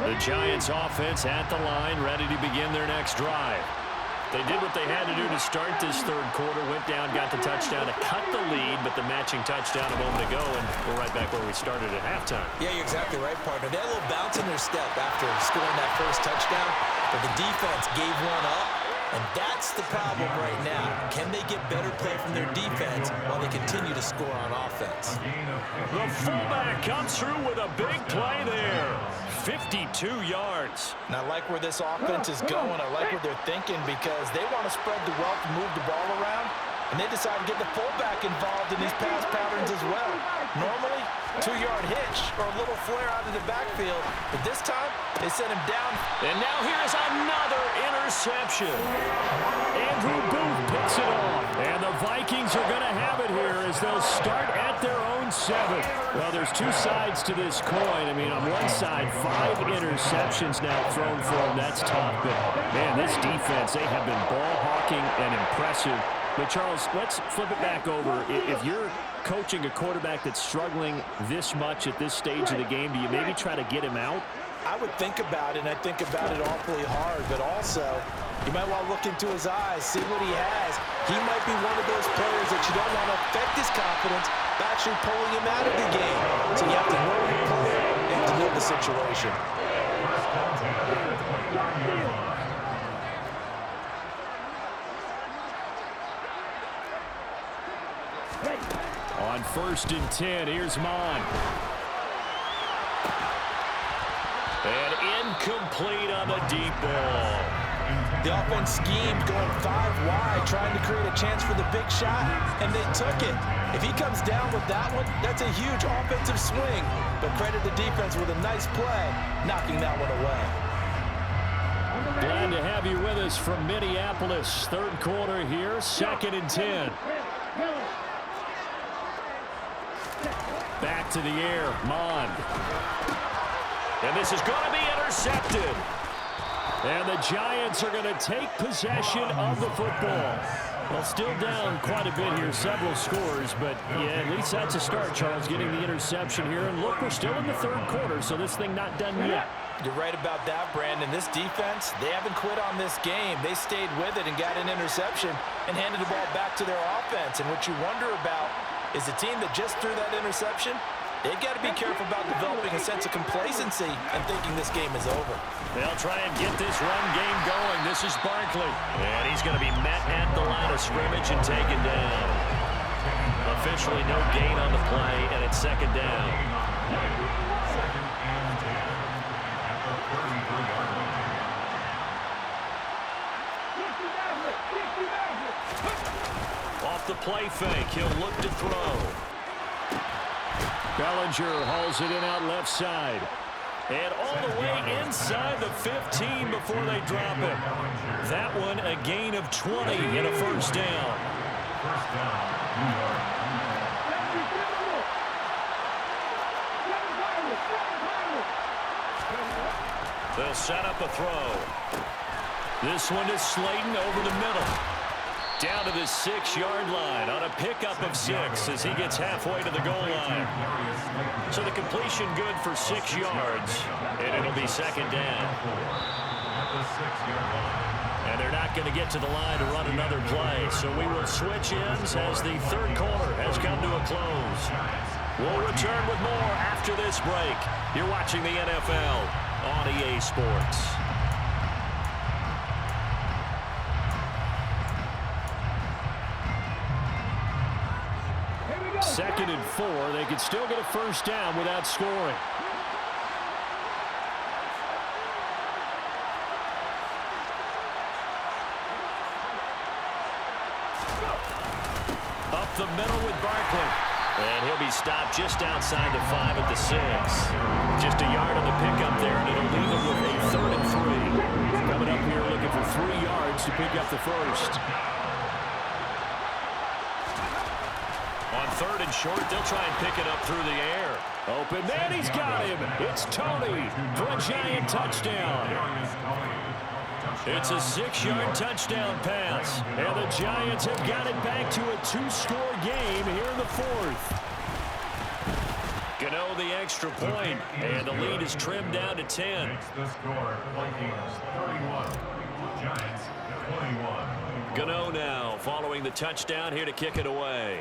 The Giants offense at the line, ready to begin their next drive. They did what they had to do to start this third quarter, went down, got the touchdown to cut the lead, but the matching touchdown a moment ago, and we're right back where we started at halftime. Yeah, you're exactly right, partner. They had a little bounce in their step after scoring that first touchdown, but the defense gave one up, and that's the problem right now. Can they get better play from their defense while they continue to score on offense? The fullback comes through with a big play there. 52 yards. And I like where this offense is going. I like what they're thinking because they want to spread the wealth and move the ball around, and they decide to get the fullback involved in these pass patterns as well. Normally, 2-yard hitch or a little flare out of the backfield, but this time they sent him down. And now here's another interception. Andrew Booth picks it off, and the Vikings are going to have it here as they'll start at their own 7. Well, there's two sides to this coin. I mean, on one side, 5 interceptions now thrown for them. That's tough, but man, this defense, they have been ball hawking and impressive. But, Charles, let's flip it back over. If you're coaching a quarterback that's struggling this much at this stage of the game, do you maybe try to get him out? I would think about it, and I think about it awfully hard, but also you might want to look into his eyes, see what he has. He might be one of those players that you don't want to affect his confidence by actually pulling him out of the game. So you have to know your player and to know the situation. On 1st and 10, here's Mon. And incomplete on the deep ball. The offense schemed going 5 wide, trying to create a chance for the big shot, and they took it. If he comes down with that one, that's a huge offensive swing. But credit the defense with a nice play, knocking that one away. Glad to have you with us from Minneapolis. Third quarter here, 2nd and 10. Back to the air, Mond. And this is going to be intercepted. And the Giants are going to take possession of the football. Well, still down quite a bit here, several scores, but yeah, at least that's a start, Charles, getting the interception here. And look, we're still in the third quarter, so this thing not done yet. You're right about that, Brandon. This defense, they haven't quit on this game. They stayed with it and got an interception and handed the ball back to their offense. And what you wonder about is the team that just threw that interception, they've got to be careful about developing a sense of complacency and thinking this game is over. They'll try and get this run game going. This is Barkley. And he's going to be met at the line of scrimmage and taken down. Officially no gain on the play, and it's 2nd down. Off the play fake, he'll look to throw. Bellinger hauls it in out left side. And all the way inside the 15 before they drop it. That one a gain of 20 and a 1st down. They'll set up a throw. This one is Slayton over the middle. Down to the 6-yard line on a pickup of 6 as he gets halfway to the goal line. So the completion good for 6 yards, and it'll be 2nd down. And they're not going to get to the line to run another play, so we will switch ends as the third quarter has come to a close. We'll return with more after this break. You're watching the NFL on EA Sports. 2nd and 4. They could still get a 1st down without scoring. Up the middle with Barkley. And he'll be stopped just outside the 5 at the 6. Just a yard on the pickup there, and it'll leave him with a 3rd and 3. Coming up here looking for 3 yards to pick up the 1st. On 3rd and short, they'll try and pick it up through the air. Open man, he's got him. It's Tony for a Giant touchdown. It's a 6-yard touchdown pass. And the Giants have got it back to a 2-score game here in the 4th. Gano the extra point, and the lead is trimmed down to 10. The score, Vikings 31, Giants 21. Gano now following the touchdown here to kick it away.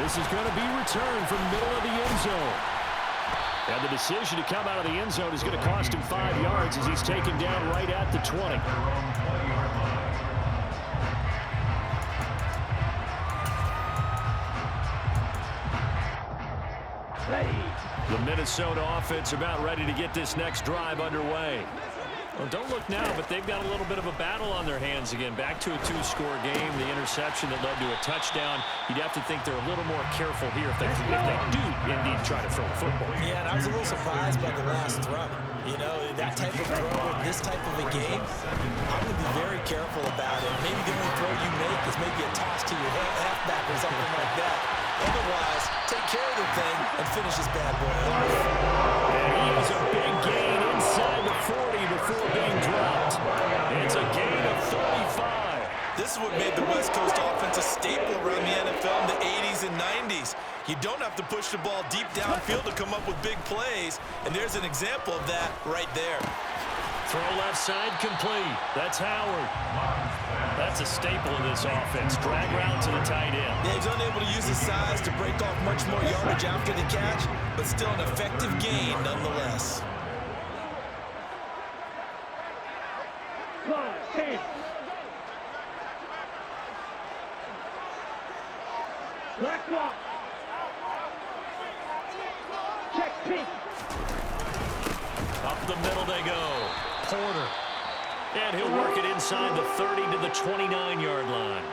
This is going to be returned from the middle of the end zone. And the decision to come out of the end zone is going to cost him 5 yards as he's taken down right at the 20. The Minnesota offense about ready to get this next drive underway. Well, don't look now, but they've got a little bit of a battle on their hands again. Back to a 2-score game. The interception that led to a touchdown. You'd have to think they're a little more careful here if they do indeed try to throw the football. Yeah, and I was a little surprised by the last throw. You know, that type of throw in this type of a game, I'm going to be very careful about it. Maybe the only throw you make is maybe a toss to your halfback or something like that. Otherwise, take care of the thing and finish this bad boy off. And he has a big gain inside the 40 before being dropped. It's a gain of 35. This is what made the West Coast offense a staple around the NFL in the 80s and 90s. You don't have to push the ball deep downfield to come up with big plays, and there's an example of that right there. Throw left side complete. That's Howard. That's a staple of this offense. Drag route to the tight end. Yeah, he's unable to use his size to break off much more yardage after the catch, but still an effective gain nonetheless. Up the middle they go. Porter. And he'll work it inside the 30 to the 29-yard line.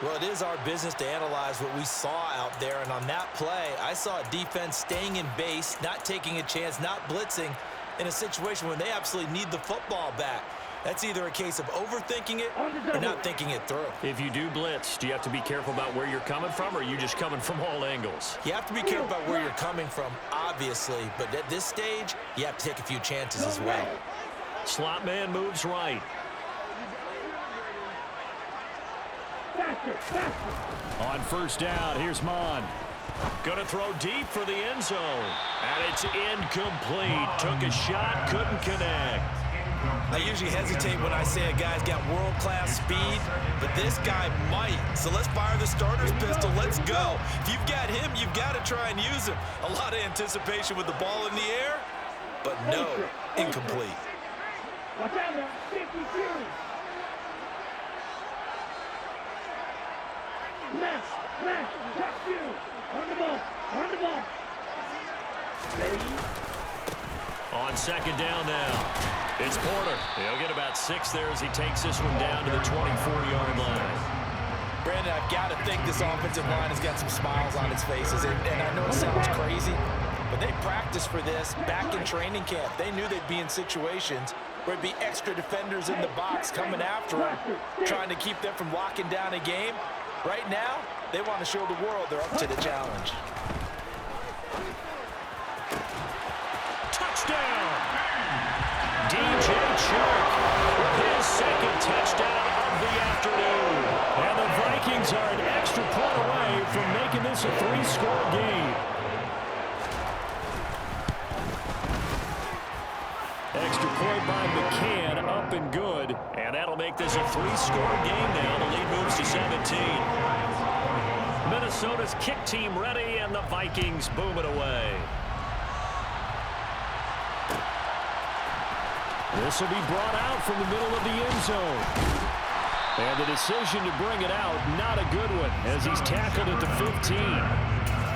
Well, it is our business to analyze what we saw out there, and on that play, I saw a defense staying in base, not taking a chance, not blitzing, in a situation when they absolutely need the football back. That's either a case of overthinking it or not thinking it through. If you do blitz, do you have to be careful about where you're coming from, or are you just coming from all angles? You have to be careful about where you're coming from, obviously, but at this stage, you have to take a few chances as well. Slot man moves right. On first down, here's Mon. Gonna throw deep for the end zone. And it's incomplete. Took a shot, couldn't connect. I usually hesitate when I say a guy's got world-class speed, but this guy might. So let's fire the starter's pistol. Let's go. If you've got him, you've got to try and use him. A lot of anticipation with the ball in the air, but no, incomplete. Watch out now, 52. Smash, touch you. On the ball. Ready? On second down now. It's Porter. He'll get about 6 there as he takes this one down to the 24-yard line. Brandon, I've got to think this offensive line has got some smiles on its faces. And I know it sounds crazy, but they practiced for this back in training camp. They knew they'd be in situations where it'd be extra defenders in the box coming after them, trying to keep them from locking down a game. Right now, they want to show the world they're up to the challenge. Touchdown! DJ Chark with his second touchdown of the afternoon. And the Vikings are an extra point away from making this a 3-score game. Extra point by McCann, up and good. And that'll make this a 3-score game now. The lead moves to 17. Minnesota's kick team ready, and the Vikings boom it away. This will be brought out from the middle of the end zone. And the decision to bring it out, not a good one, as he's tackled at the 15.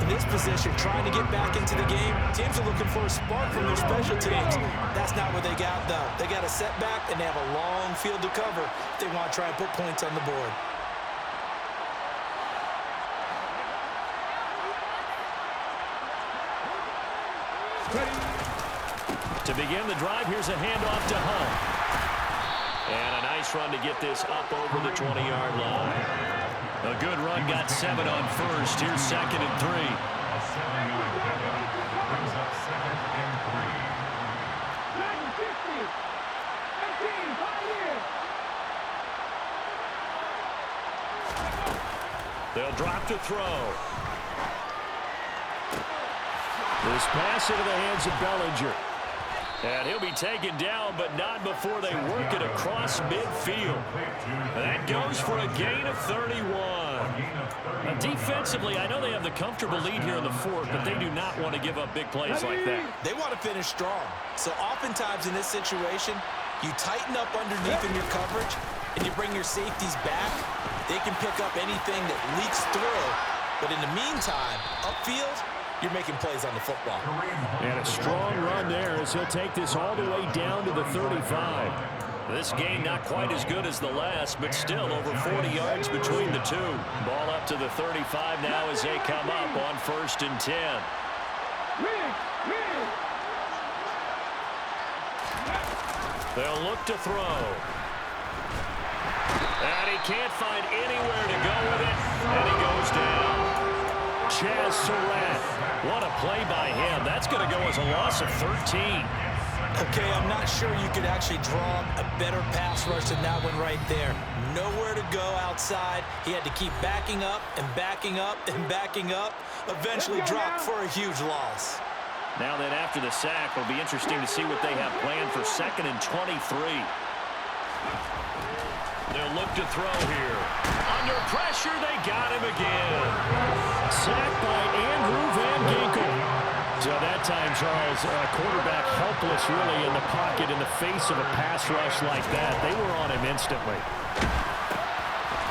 In this position, trying to get back into the game, teams are looking for a spark from their special teams. That's not what they got, though. They got a setback, and they have a long field to cover if they want to try and put points on the board. To begin the drive, here's a handoff to Hunt. And a nice run to get this up over the 20-yard line. A good run, got 7 on first. Here's 2nd and 3. A 7-yard pickup brings up 2nd and 3. They'll drop to throw. This pass into the hands of Bellinger. And he'll be taken down, but not before they work it across midfield. That goes for a gain of 31. Now, defensively, I know they have the comfortable lead here in the fourth, but they do not want to give up big plays like that. They want to finish strong. So oftentimes in this situation, you tighten up underneath in your coverage, and you bring your safeties back. They can pick up anything that leaks through. But in the meantime, upfield, you're making plays on the football. And a strong run there as he'll take this all the way down to the 35. This game not quite as good as the last, but still over 40 yards between the two. Ball up to the 35 now as they come up on 1st and 10. They'll look to throw. And he can't find anywhere to go with it, and he goes down. Chaz Surratt, what a play by him. That's going to go as a loss of 13. Okay, I'm not sure you could actually draw a better pass rush than that one right there. Nowhere to go outside. He had to keep backing up and backing up and backing up. Eventually dropped for a huge loss. Now then, after the sack, it'll be interesting to see what they have planned for 2nd and 23. They'll look to throw here. Under pressure, they got him again. Sacked by Andrew Van Ginkel. So that time, Charles, quarterback helpless really in the pocket in the face of a pass rush like that. They were on him instantly.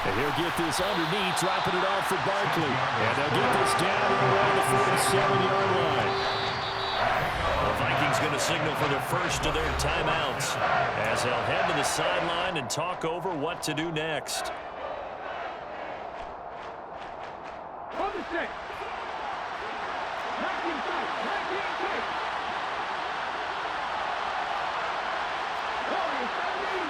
And he'll get this underneath, dropping it off for Barkley. And they'll get this down around the 47-yard line. The Vikings going to signal for their first of their timeouts as they'll head to the sideline and talk over what to do next. On the set. Back inside. Back inside. Oh, it's on.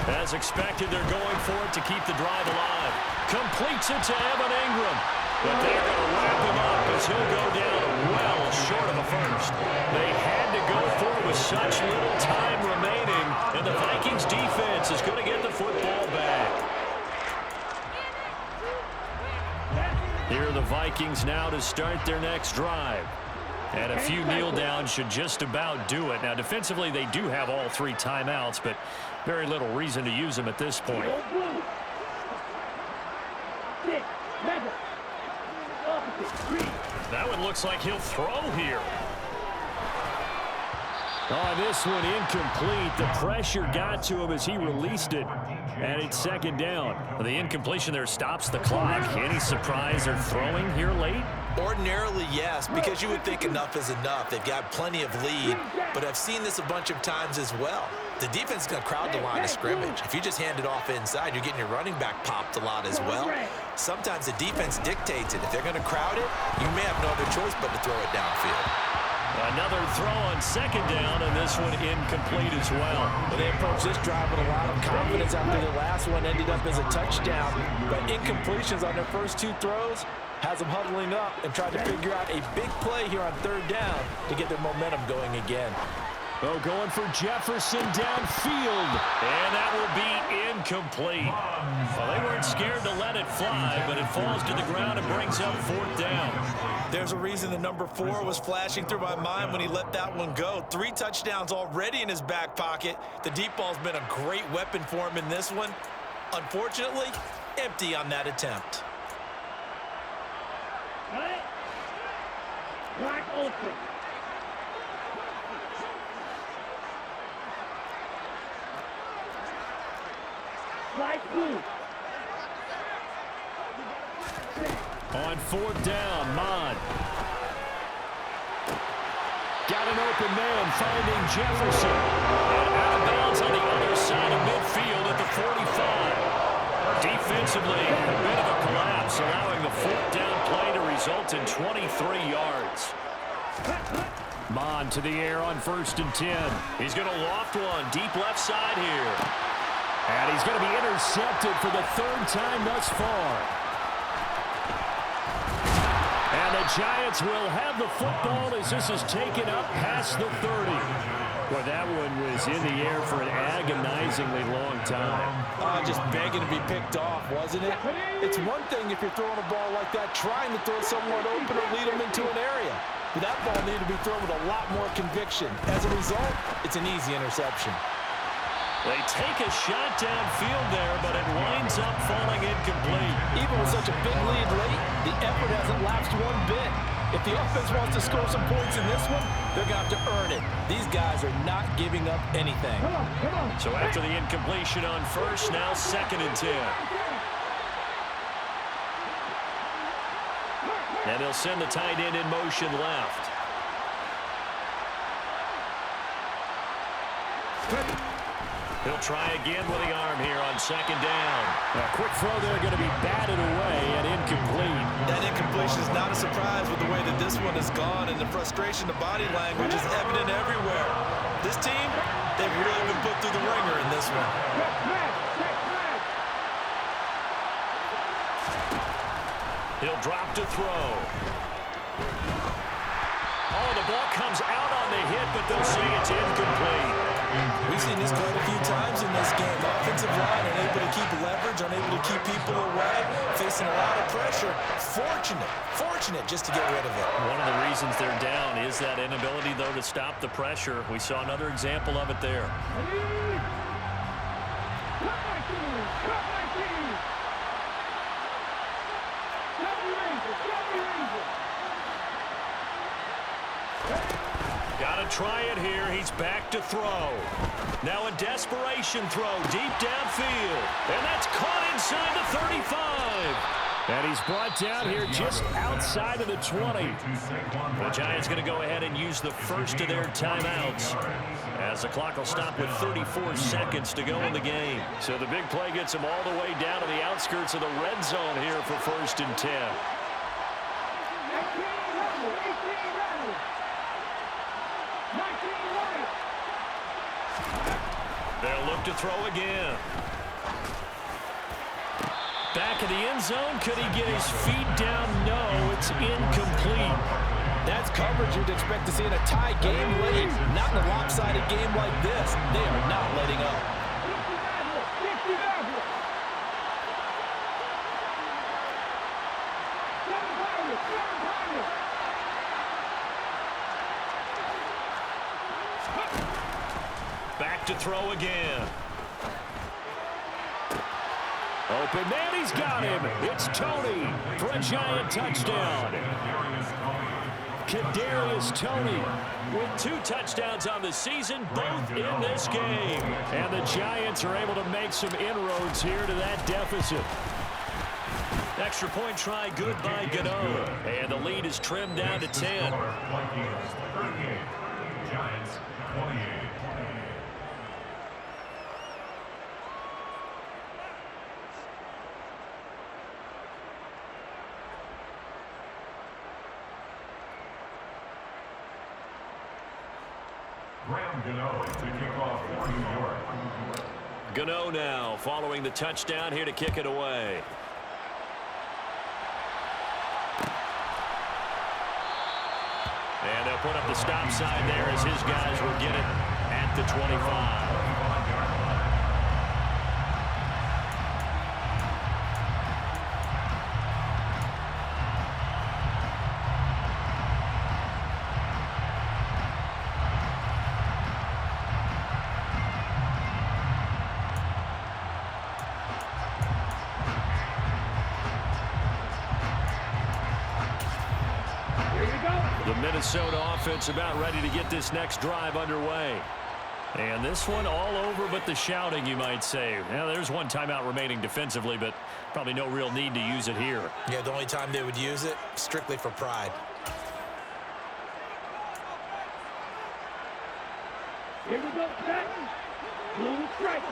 As expected, they're going for it to keep the drive alive. Completes it to Evan Ingram. But they're going to wrap him up as he'll go down well short of a first. They had to go for it with such little time remaining, and the Vikings defense is going to get the football back. Here are the Vikings now to start their next drive. And a few kneel downs should just about do it. Now, defensively, they do have all 3 timeouts, but very little reason to use them at this point. That one looks like he'll throw here. Oh, this one incomplete. The pressure got to him as he released it, and it's 2nd down. The incompletion there stops the clock. Any surprise they're throwing here late? Ordinarily, yes, because you would think enough is enough. They've got plenty of lead, but I've seen this a bunch of times as well. The defense is going to crowd the line of scrimmage. If you just hand it off inside, you're getting your running back popped a lot as well. Sometimes the defense dictates it. If they're going to crowd it, you may have no other choice but to throw it downfield. Another throw on 2nd down, and this one incomplete as well. Well, they approached this drive with a lot of confidence after the last one ended up as a touchdown. But incompletions on their first 2 throws has them huddling up and trying to figure out a big play here on 3rd down to get their momentum going again. Oh, going for Jefferson downfield, and that will be incomplete. Well, they weren't scared to let it fly, but it falls to the ground and brings up 4th down. There's a reason the number 4 was flashing through my mind when he let that one go. 3 touchdowns already in his back pocket. The deep ball's been a great weapon for him in this one. Unfortunately, empty on that attempt. Black open. Black blue. On 4th down, Mon. Got an open man, finding Jefferson. And out of bounds on the other side of midfield at the 45. Defensively, a bit of a collapse, allowing the 4th down play to result in 23 yards. Mon to the air on 1st and 10. He's going to loft one deep left side here. And he's going to be intercepted for the 3rd time thus far. And the Giants will have the football as this is taken up past the 30. Well, that one was in the air for an agonizingly long time. Just begging to be picked off, wasn't it? It's one thing if you're throwing a ball like that, trying to throw someone open or lead them into an area. But that ball needed to be thrown with a lot more conviction. As a result, it's an easy interception. They take a shot downfield there, but it winds up falling incomplete. Even with such a big lead late, the effort hasn't lapsed one bit. If the offense wants to score some points in this one, they're going to have to earn it. These guys are not giving up anything. So after the incompletion on first, now 2nd and 10. And they'll send the tight end in motion left. He'll try again with the arm here on 2nd down. A quick throw there going to be batted away and incomplete. That incompletion is not a surprise with the way that this one has gone, and the frustration, the body language is evident everywhere. This team, they've really been put through the ringer in this one. He'll drop to throw. Oh, the ball comes out on the hit, but they'll say it's incomplete. We've seen this quite a few times in this game. Offensive line unable to keep leverage, unable to keep people away, facing a lot of pressure. Fortunate just to get rid of it. One of the reasons they're down is that inability, though, to stop the pressure. We saw another example of it there. Got to try it here. He's back to throw. Now a desperation throw deep downfield. And that's caught inside the 35. And he's brought down here just outside of the 20. The Giants going to go ahead and use the first of their timeouts, as the clock will stop with 34 seconds to go in the game. So the big play gets them all the way down to the outskirts of the red zone here for 1st and 10. They'll look to throw again. Back in the end zone. Could he get his feet down? No, it's incomplete. That's coverage you'd expect to see in a tie game late. Not in a lopsided game like this. They are not letting up. Back to throw again. Open man, he's got him. It's Tony for a Giant touchdown. Kadarius Toney with 2 touchdowns on the season, both in this game. And the Giants are able to make some inroads here to that deficit. Extra point try good by Gitgud. And the lead is trimmed down to 10. Giants 28. to kick off for New York. Gano now following the touchdown here to kick it away. And they'll put up the stop sign there as his guys will get it at the 25. The Minnesota offense about ready to get this next drive underway. And this one all over but the shouting, you might say. Now, there's one timeout remaining defensively, but probably no real need to use it here. Yeah, the only time they would use it, strictly for pride. Here we go, set. Blue strike.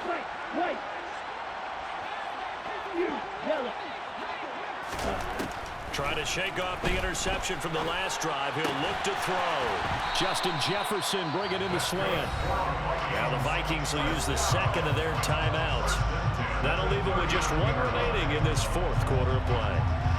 Strike, white. You, yellow. Trying to shake off the interception from the last drive. He'll look to throw. Justin Jefferson bringing in the slant. Now the Vikings will use the second of their timeouts. That'll leave them with just one remaining in this fourth quarter of play.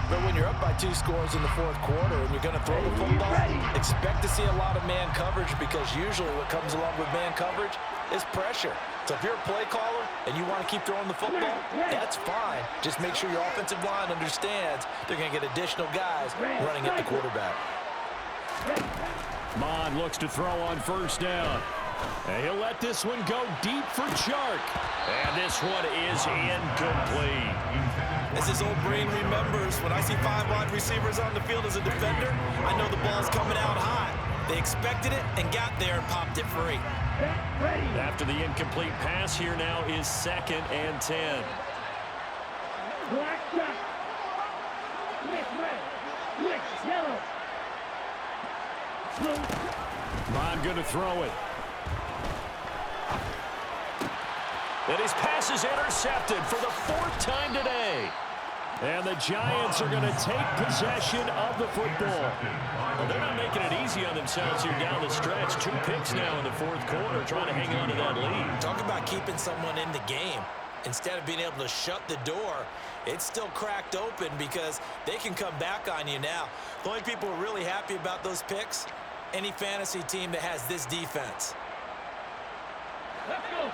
But when you're up by 2 scores in the fourth quarter and you're going to throw the football, expect to see a lot of man coverage, because usually what comes along with man coverage is pressure. So if you're a play caller and you want to keep throwing the football, that's fine. Just make sure your offensive line understands they're going to get additional guys running at the quarterback. Mond looks to throw on first down. And he'll let this one go deep for Chark. And this one is incomplete. As his old brain remembers, when I see 5 wide receivers on the field as a defender, I know the ball's coming out hot. They expected it and got there and popped it free. After the incomplete pass, here now is 2nd and 10. Black shot. Blitz red. Blitz yellow. Blue. Mond going to throw it. And his pass is intercepted for the 4th time today. And the Giants are going to take possession of the football. Well, they're not making it easy on themselves here down the stretch. 2 picks now in the fourth quarter, trying to hang on to that lead. Talk about keeping someone in the game. Instead of being able to shut the door, it's still cracked open because they can come back on you now. The only people who are really happy about those picks, any fantasy team that has this defense. Let's go.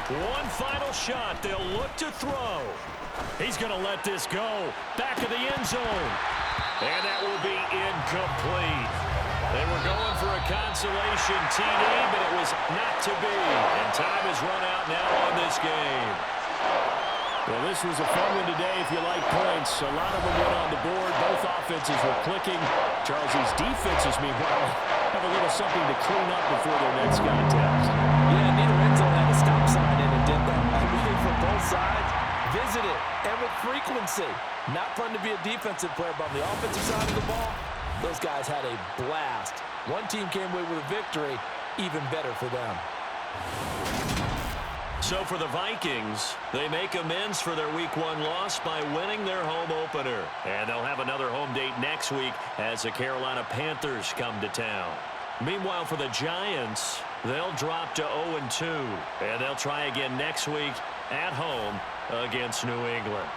One final shot. They'll look to throw. He's going to let this go. Back of the end zone. And that will be incomplete. They were going for a consolation TD, but it was not to be. And time has run out now on this game. Well, this was a fun one today if you like points. A lot of them went on the board. Both offenses were clicking. Charles's defenses, meanwhile, have a little something to clean up before their next contest. Yeah, neither end zone had a stop sign in it, did they? I mean, for both sides, visit it, and with frequency. Not fun to be a defensive player, but on the offensive side of the ball, those guys had a blast. One team came away with a victory, even better for them. So for the Vikings, they make amends for their Week 1 loss by winning their home opener. And they'll have another home date next week as the Carolina Panthers come to town. Meanwhile, for the Giants, they'll drop to 0-2. And they'll try again next week at home against New England.